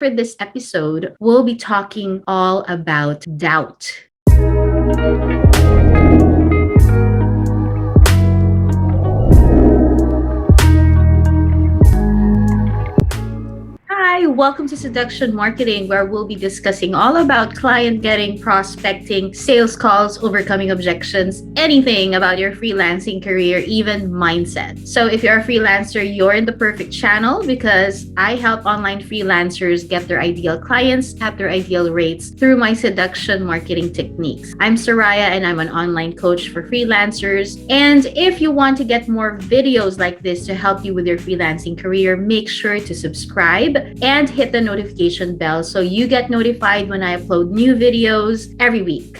For this episode, we'll be talking all about doubt. Hi, welcome to Seduction Marketing, where we'll be discussing all about client getting, prospecting, sales calls, overcoming objections, anything about your freelancing career, even mindset. So, if you're a freelancer, you're in the perfect channel because I help online freelancers get their ideal clients at their ideal rates through my seduction marketing techniques. I'm Sariah and I'm an online coach for freelancers. And if you want to get more videos like this to help you with your freelancing career, make sure to subscribe and hit the notification bell so you get notified when I upload new videos every week.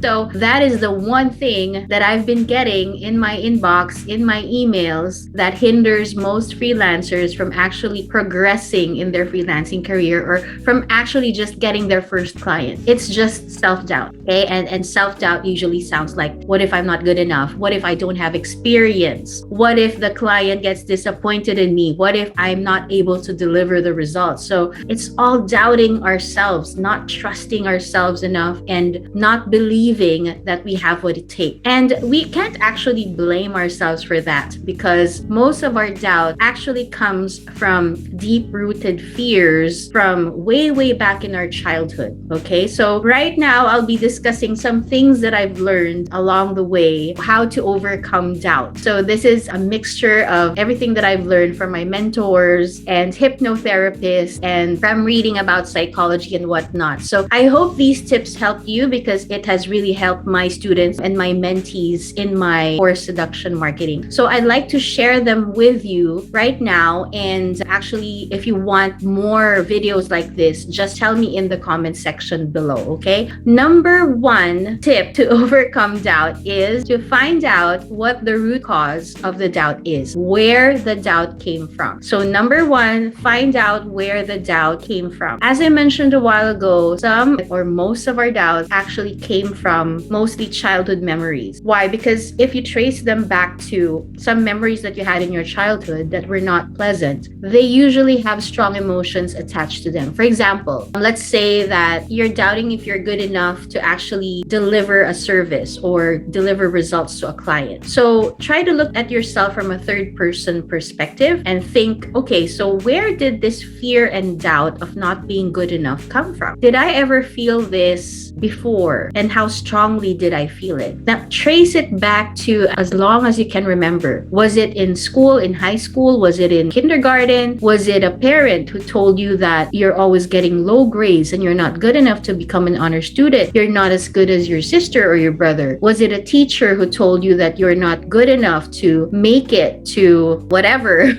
So that is the one thing that I've been getting in my inbox, in my emails, that hinders most freelancers from actually progressing in their freelancing career or from actually just getting their first client. It's just self-doubt, okay? And self-doubt usually sounds like, what if I'm not good enough? What if I don't have experience? What if the client gets disappointed in me? What if I'm not able to deliver the results? So it's all doubting ourselves, not trusting ourselves enough, and not believing that we have what it takes. And we can't actually blame ourselves for that because most of our doubt actually comes from deep-rooted fears from way, way back in our childhood. Okay, so right now I'll be discussing some things that I've learned along the way, how to overcome doubt. So this is a mixture of everything that I've learned from my mentors and hypnotherapists and from reading about psychology and whatnot. So I hope these tips help you because it has really helped my students and my mentees in my course Seduction Marketing. So I'd like to share them with you right now. And actually, if you want more videos like this, just tell me in the comment section below, okay? Number one tip to overcome doubt is to find out what the root cause of the doubt is, where the doubt came from. So number one, find out where the doubt came from. As I mentioned a while ago, some or most of our doubts actually came from mostly childhood memories. Why? Because if you trace them back to some memories that you had in your childhood that were not pleasant, they usually have strong emotions attached to them. For example, let's say that you're doubting if you're good enough to actually deliver a service or deliver results to a client. So try to look at yourself from a third person perspective and think, okay, so where did this fear and doubt of not being good enough come from? Did I ever feel this before? And how strongly did I feel it? Now, trace it back to as long as you can remember. Was it in school, in high school? Was it in kindergarten? Was it a parent who told you that you're always getting low grades and you're not good enough to become an honor student? You're not as good as your sister or your brother? Was it a teacher who told you that you're not good enough to make it to whatever?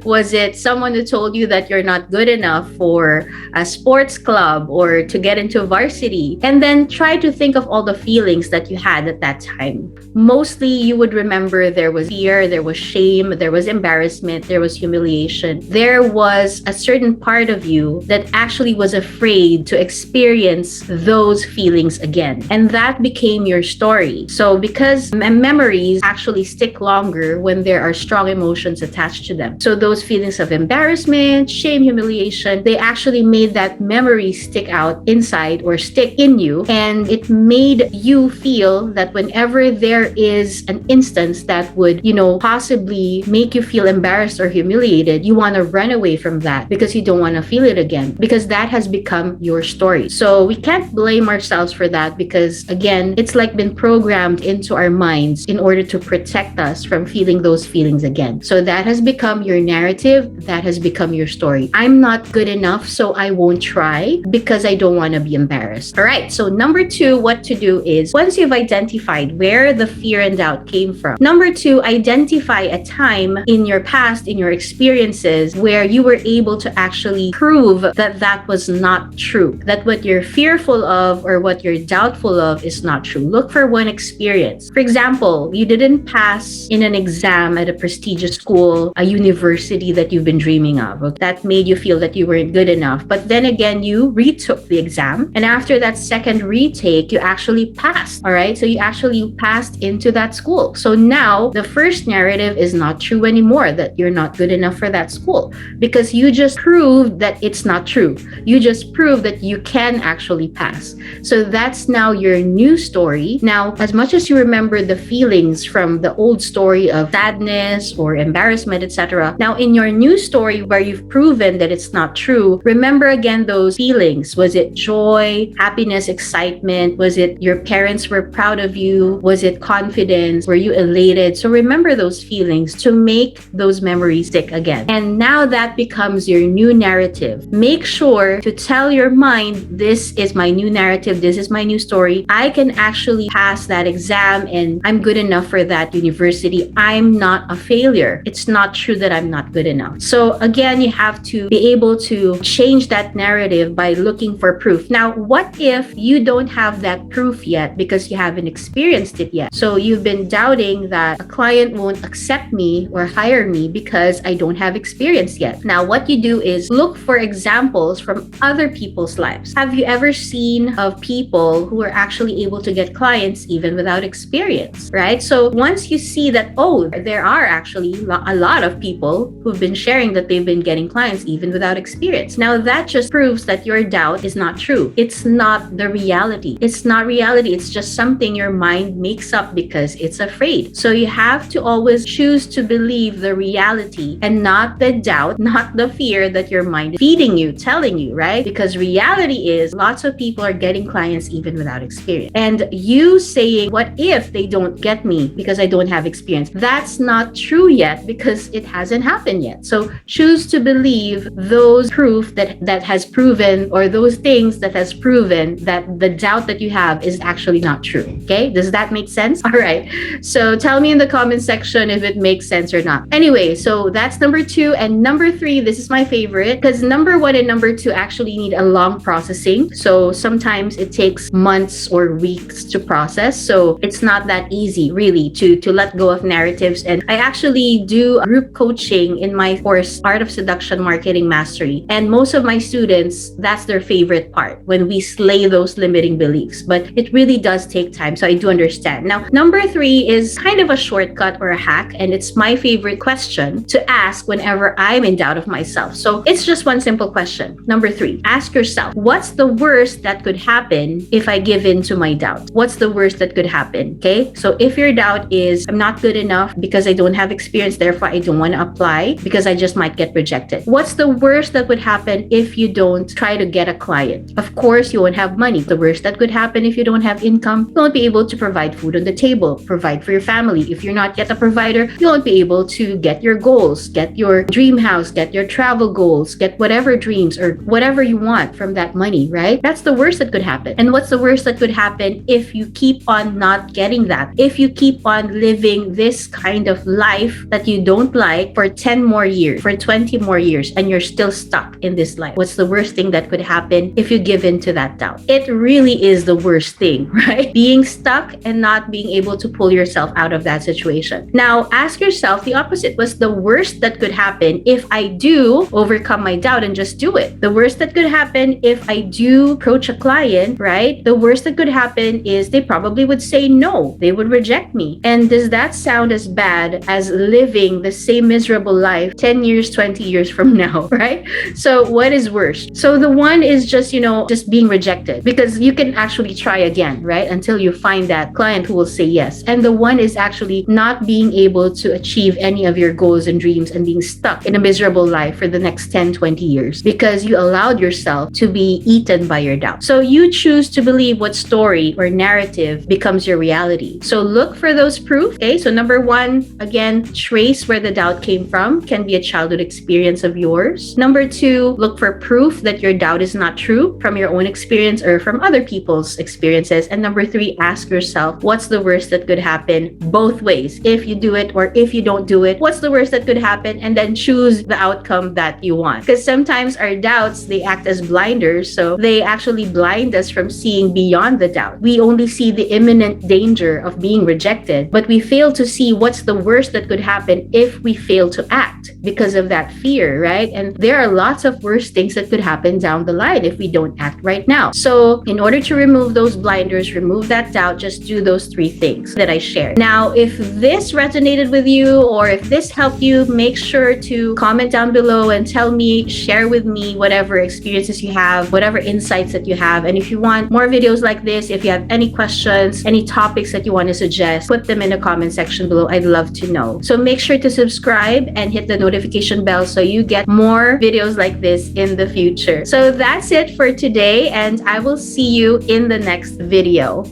Was it someone who told you that you're not good enough for a sports club or to get into varsity? And then try to think of all the feelings that you had at that time. Mostly you would remember there was fear, there was shame, there was embarrassment, there was humiliation. There was a certain part of you that actually was afraid to experience those feelings again. And that became your story. So because memories actually stick longer when there are strong emotions attached to them. So those feelings of embarrassment, shame, humiliation, they actually made that memory stick out inside or stick in you. And it made you feel that whenever there is an instance that would, possibly make you feel embarrassed or humiliated, you want to run away from that because you don't want to feel it again because that has become your story. So we can't blame ourselves for that because, again, it's like been programmed into our minds in order to protect us from feeling those feelings again. So that has become your narrative. That has become your story. I'm not good enough, so I won't try because I don't want to be embarrassed. All right. So number two, what to do is once you've identified where the fear and doubt came from, number two, identify a time in your past, in your experiences, where you were able to actually prove that that was not true, that what you're fearful of or what you're doubtful of is not true. Look for one experience. For example, you didn't pass in an exam at a prestigious school, a university that you've been dreaming of. That made you feel that you weren't good enough. But then again, you retook the exam. And after that second retake, you actually actually passed. All right. So you actually passed into that school. So now the first narrative is not true anymore, that you're not good enough for that school, because you just proved that it's not true. You just proved that you can actually pass. So that's now your new story. Now, as much as you remember the feelings from the old story of sadness or embarrassment, etc., now in your new story where you've proven that it's not true, remember again those feelings. Was it joy, happiness, excitement? Was it your parents were proud of you? Was it confidence? Were you elated? So remember those feelings to make those memories stick again. And now that becomes your new narrative. Make sure to tell your mind, this is my new narrative, this is my new story. I can actually pass that exam and I'm good enough for that university. I'm not a failure. It's not true that I'm not good enough. So again, you have to be able to change that narrative by looking for proof. Now, what if you don't have that proof yet because you haven't experienced it yet? So you've been doubting that a client won't accept me or hire me because I don't have experience yet. Now, what you do is look for examples from other people's lives. Have you ever seen of people who are actually able to get clients even without experience, right? So once you see that, oh, there are actually a lot of people who've been sharing that they've been getting clients even without experience. Now that just proves that your doubt is not true. It's not the reality. It's not reality. It's just something your mind makes up because it's afraid. So you have to always choose to believe the reality and not the doubt, not the fear that your mind is feeding you, telling you, right? Because reality is lots of people are getting clients even without experience. And you saying, what if they don't get me because I don't have experience? That's not true yet because it hasn't happened yet. So choose to believe those proof that has proven, or those things that has proven that the doubt that you have is actually not true. Okay? Does that make sense? All right. So tell me in the comment section if it makes sense or not. Anyway, so that's number 2. And number 3, this is my favorite, because number 1 and number 2 actually need a long processing. So sometimes it takes months or weeks to process. So it's not that easy really to let go of narratives. And I actually do group coaching in my course, Art of Seduction Marketing Mastery. And most of my students, that's their favorite part, when we slay those limiting beliefs. But it really does take time. So I do understand. Now, number 3 is kind of a shortcut or a hack. And it's my favorite question to ask whenever I'm in doubt of myself. So it's just one simple question. Number 3, ask yourself, what's the worst that could happen if I give in to my doubt? What's the worst that could happen? Okay. So if your doubt is, I'm not good enough because I don't have experience, therefore I don't want to apply because I just might get rejected. What's the worst that would happen if you don't try to get a client? Of course, you won't have money. The worst that could happen if you don't have income, you won't be able to provide food on the table, provide for your family. If you're not yet a provider, you won't be able to get your goals, get your dream house, get your travel goals, get whatever dreams or whatever you want from that money, right? That's the worst that could happen. And what's the worst that could happen if you keep on not getting that? If you keep on living this kind of life that you don't like for 10 more years, for 20 more years, and you're still stuck in this life, what's the worst thing that could happen if you give in to that doubt? It really is the worst thing, right? Being stuck and not being able to pull yourself out of that situation. Now, ask yourself the opposite. What's the worst that could happen if I do overcome my doubt and just do it? The worst that could happen if I do approach a client, right? The worst that could happen is they probably would say no. They would reject me. And does that sound as bad as living the same miserable life 10 years, 20 years from now, right? So what is worse? So the one is just, just being rejected, because you can actually try again, right? Until you find that client who will say yes. And the one is actually not being able to achieve any of your goals and dreams and being stuck in a miserable life for the next 10, 20 years because you allowed yourself to be eaten by your doubt. So you choose to believe what story or narrative becomes your reality. So look for those proof. Okay. So number 1, again, trace where the doubt came from. Can be a childhood experience of yours. Number 2, look for proof that your doubt is not true from your own experience or from other people's experiences. And number 3, ask yourself, what's the worst that could happen both ways? If you do it or if you don't do it, what's the worst that could happen? And then choose the outcome that you want. Because sometimes our doubts, they act as blinders. So they actually blind us from seeing beyond the doubt. We only see the imminent danger of being rejected, but we fail to see what's the worst that could happen if we fail to act because of that fear, right? And there are lots of worse things that could happen down the line if we don't act right now. So in order to remove those blinders, remove that doubt, just do those 3 things that I shared. Now, if this resonated with you or if this helped you, make sure to comment down below and tell me, share with me whatever experiences you have, whatever insights that you have. And if you want more videos like this, if you have any questions, any topics that you want to suggest, put them in the comment section below. I'd love to know. So make sure to subscribe and hit the notification bell so you get more videos like this in the future. So that's it for today, and I will see you in the next video.